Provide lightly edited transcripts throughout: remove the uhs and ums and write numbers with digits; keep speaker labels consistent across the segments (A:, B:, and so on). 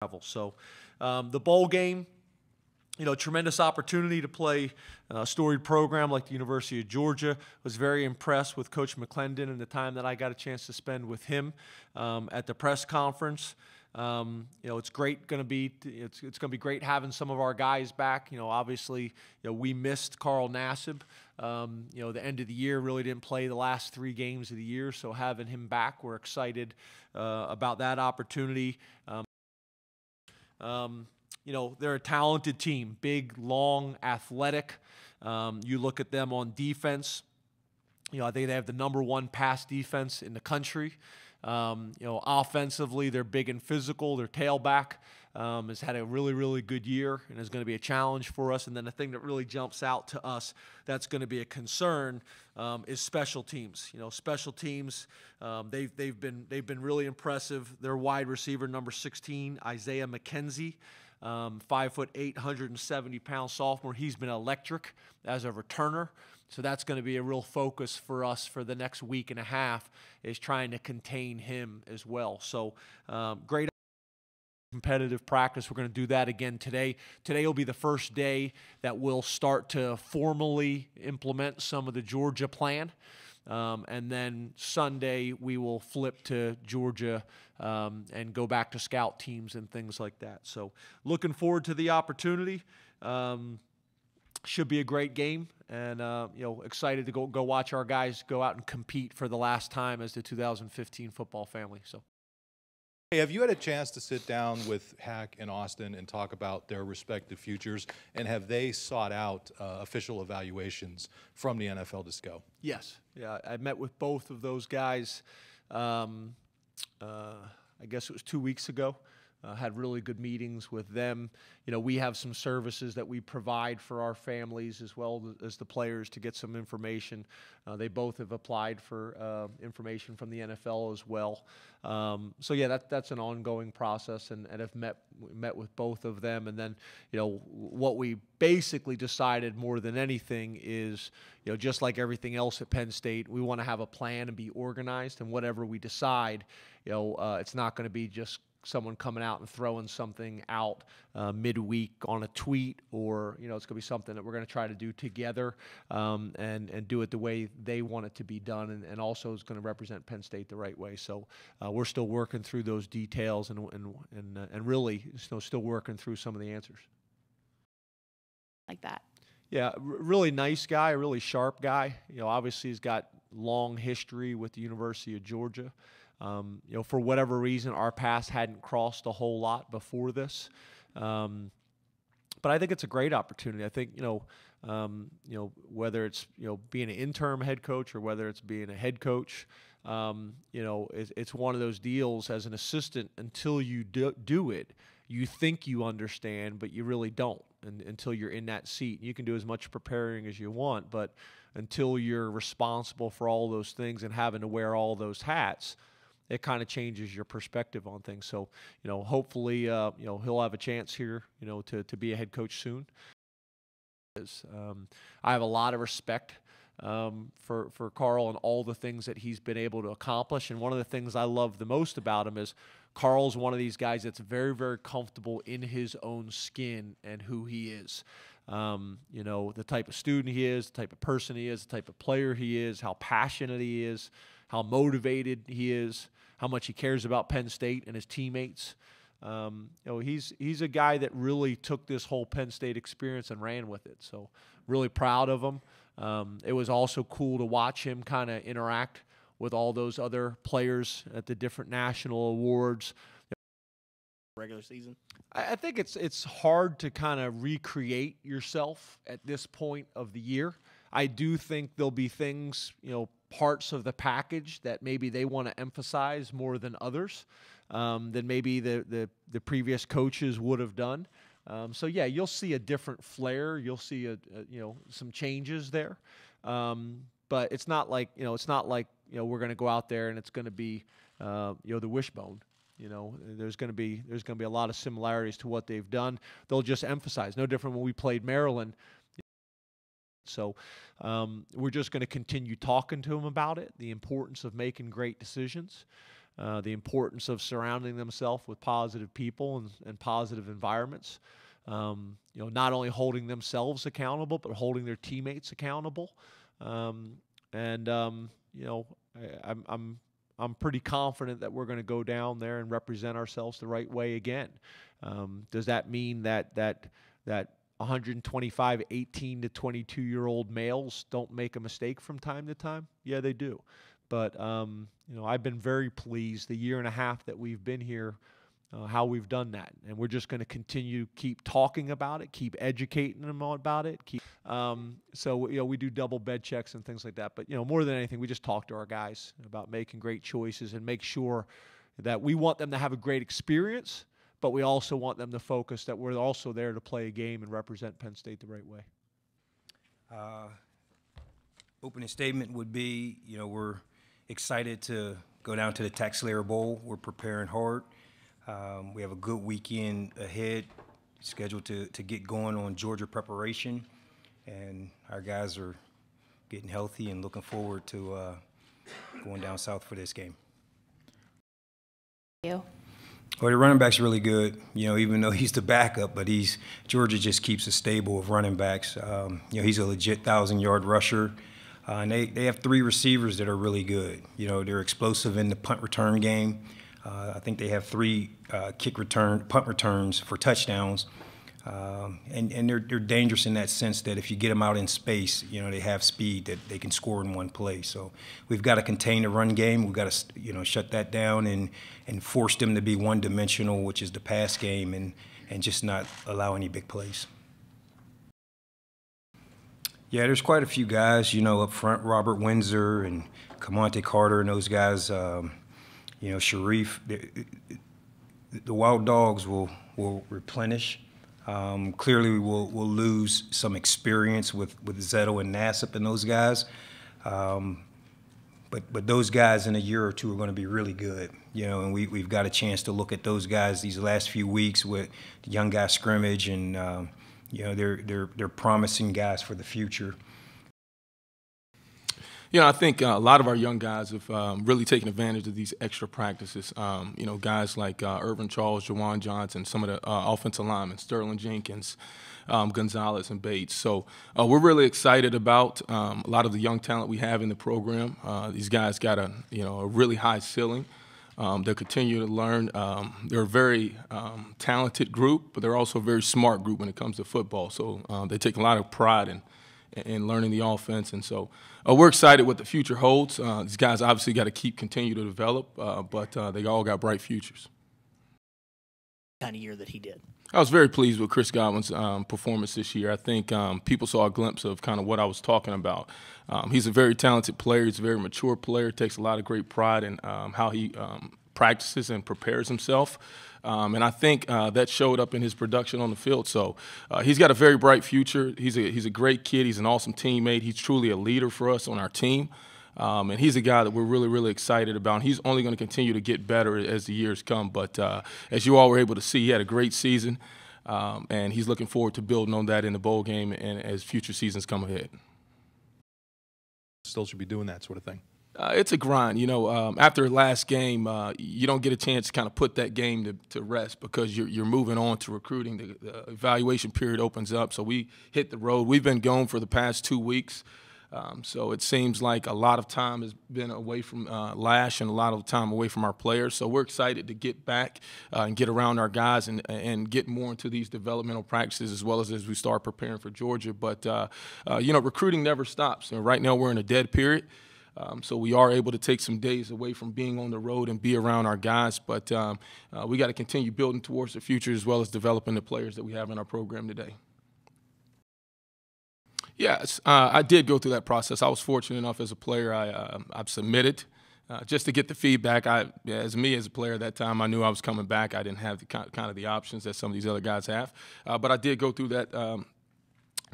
A: travel. So the bowl game, tremendous opportunity to play a storied program like the University of Georgia. Was very impressed with Coach McClendon and the time that I got a chance to spend with him at the press conference. It's great going to be it's going to be great having some of our guys back. Obviously, we missed Carl Nassib. The end of the year, really didn't play the last 3 games of the year, so having him back, we're excited about that opportunity. They're a talented team, big, long, athletic. You look at them on defense. I think they have the #1 pass defense in the country. Offensively, they're big and physical. Their tailback has had a really, really good year and is going to be a challenge for us. And then the thing that really jumps out to us that's going to be a concern is special teams. Special teams, they've been really impressive. Their wide receiver, number 16, Isaiah McKenzie, 5'8", 170-pound sophomore. He's been electric as a returner. So that's going to be a real focus for us for the next week and a half, is trying to contain him as well. So great competitive practice. We're going to do that again today. Today will be the first day that we'll start to formally implement some of the Georgia plan. And then Sunday we will flip to Georgia and go back to scout teams and things like that. So looking forward to the opportunity. Should be a great game, and excited to go watch our guys go out and compete for the last time as the 2015 football family. So,
B: hey, have you had a chance to sit down with Hack and Austin and talk about their respective futures, and have they sought out official evaluations from the NFL to go?
A: Yes, yeah, I met with both of those guys. I guess it was 2 weeks ago. Had really good meetings with them. We have some services that we provide for our families as well as the players to get some information. They both have applied for information from the NFL as well. So yeah, that's an ongoing process, and have met with both of them. And then what we basically decided more than anything is just like everything else at Penn State, we want to have a plan and be organized. And whatever we decide, it's not going to be just someone coming out and throwing something out midweek on a tweet, or it's going to be something that we're going to try to do together and do it the way they want it to be done, and also is going to represent Penn State the right way. So we're still working through those details and really still working through some of the answers.
C: Like that.
A: Yeah, really nice guy, a really sharp guy. Obviously he's got long history with the University of Georgia. For whatever reason, our paths hadn't crossed a whole lot before this. But I think it's a great opportunity. I think, whether it's, being an interim head coach or whether it's being a head coach, it's one of those deals as an assistant. Until you do it, you think you understand, but you really don't until you're in that seat. You can do as much preparing as you want, but until you're responsible for all those things and having to wear all those hats, it kind of changes your perspective on things. So, hopefully, he'll have a chance here, to be a head coach soon. I have a lot of respect for Carl and all the things that he's been able to accomplish. And one of the things I love the most about him is Carl's one of these guys that's very, very comfortable in his own skin and who he is. The type of student he is, the type of person he is, the type of player he is, how passionate he is, how motivated he is, how much he cares about Penn State and his teammates. He's a guy that really took this whole Penn State experience and ran with it. So really proud of him. It was also cool to watch him kind of interact with all those other players at the different national awards.
D: Regular season?
A: I think it's hard to kind of recreate yourself at this point of the year. I do think there'll be things, parts of the package that maybe they want to emphasize more than others, than maybe the previous coaches would have done. So yeah, you'll see a different flair. You'll see some changes there. But it's not like we're going to go out there and it's going to be the wishbone. There's going to be a lot of similarities to what they've done. They'll just emphasize, no different when we played Maryland. So we're just going to continue talking to them about it, the importance of making great decisions. the importance of surrounding themselves with positive people and positive environments. Not only holding themselves accountable, but holding their teammates accountable. I'm pretty confident that we're going to go down there and represent ourselves the right way again. Does that mean that 125 18 to 22-year-old males don't make a mistake from time to time? Yeah, they do. But I've been very pleased the year and a half that we've been here, how we've done that, and we're just going to continue keep talking about it, keep educating them about it. We do double bed checks and things like that. But more than anything, we just talk to our guys about making great choices and make sure that we want them to have a great experience, but we also want them to focus that we're also there to play a game and represent Penn State the right way.
E: Opening statement would be, we're excited to go down to the TaxSlayer Bowl. We're preparing hard. We have a good weekend ahead, scheduled to get going on Georgia preparation, and our guys are getting healthy and looking forward to going down south for this game.
C: You.
E: Well, the running back's really good, even though he's the backup, but Georgia just keeps a stable of running backs. He's a legit 1,000-yard rusher. And they have 3 receivers that are really good. They're explosive in the punt return game. I think they have 3 punt returns for touchdowns. And they're dangerous in that sense that if you get them out in space, they have speed that they can score in one play. So we've got to contain the run game. We've got to, shut that down and force them to be one-dimensional, which is the pass game, and just not allow any big plays. Yeah, there's quite a few guys, up front, Robert Windsor and Camonte Carter and those guys, Sharif. The Wild Dogs will replenish. Clearly, we'll lose some experience with Zetto and Nassib and those guys. But those guys in a year or two are going to be really good, and we've got a chance to look at those guys these last few weeks with the young guy scrimmage, and they're promising guys for the future.
F: I think a lot of our young guys have really taken advantage of these extra practices. Guys like Irvin Charles, Jawan Johnson, some of the offensive linemen, Sterling Jenkins, Gonzalez, and Bates. So we're really excited about a lot of the young talent we have in the program. These guys got a really high ceiling. They'll continue to learn. They're a very talented group, but they're also a very smart group when it comes to football. So they take a lot of pride in learning the offense. And so we're excited what the future holds. These guys obviously got to continue to develop, but they all got bright futures.
D: Kind of year that he did.
F: I was very pleased with Chris Godwin's performance this year. I think people saw a glimpse of kind of what I was talking about. He's a very talented player. He's a very mature player. Takes a lot of great pride in how he practices and prepares himself. And I think that showed up in his production on the field. So he's got a very bright future. He's a great kid. He's an awesome teammate. He's truly a leader for us on our team. And he's a guy that we're really, really excited about. And he's only going to continue to get better as the years come. But as you all were able to see, he had a great season. And he's looking forward to building on that in the bowl game and as future seasons come ahead.
B: Still should be doing that sort of thing.
F: It's a grind. After last game, you don't get a chance to kind of put that game to rest because you're moving on to recruiting. The evaluation period opens up, so we hit the road. We've been gone for the past 2 weeks, so it seems like a lot of time has been away from Lash and a lot of time away from our players. So we're excited to get back and get around our guys and get more into these developmental practices as well as we start preparing for Georgia. But, recruiting never stops. Right now we're in a dead period. So we are able to take some days away from being on the road and be around our guys. But we got to continue building towards the future as well as developing the players that we have in our program today. Yes, I did go through that process. I was fortunate enough as a player, I've submitted just to get the feedback. As a player at that time, I knew I was coming back. I didn't have the kind of the options that some of these other guys have. But I did go through that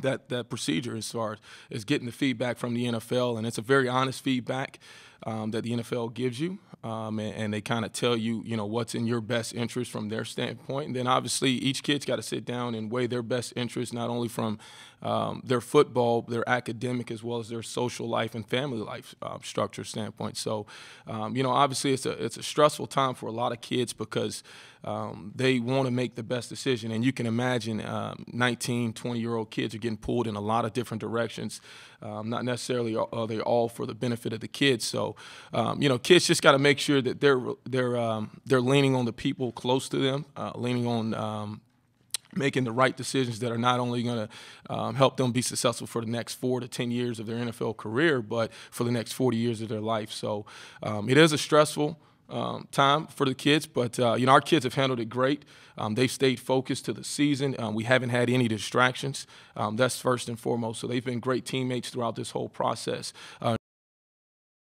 F: that procedure as far as getting the feedback from the NFL, and it's a very honest feedback that the NFL gives you. and they kind of tell you, what's in your best interest from their standpoint. And then obviously each kid's got to sit down and weigh their best interest, not only from their football, their academic, as well as their social life and family life structure standpoint. So, obviously it's a stressful time for a lot of kids because they want to make the best decision. And you can imagine 19, 20-year-old kids are getting pulled in a lot of different directions. Not necessarily are they all for the benefit of the kids. So, kids just got to make sure that they're leaning on the people close to them, leaning on making the right decisions that are not only going to help them be successful for the next 4 to 10 years of their NFL career, but for the next 40 years of their life. So it is a stressful time for the kids, but our kids have handled it great. They've stayed focused to the season. We haven't had any distractions. That's first and foremost. So they've been great teammates throughout this whole process.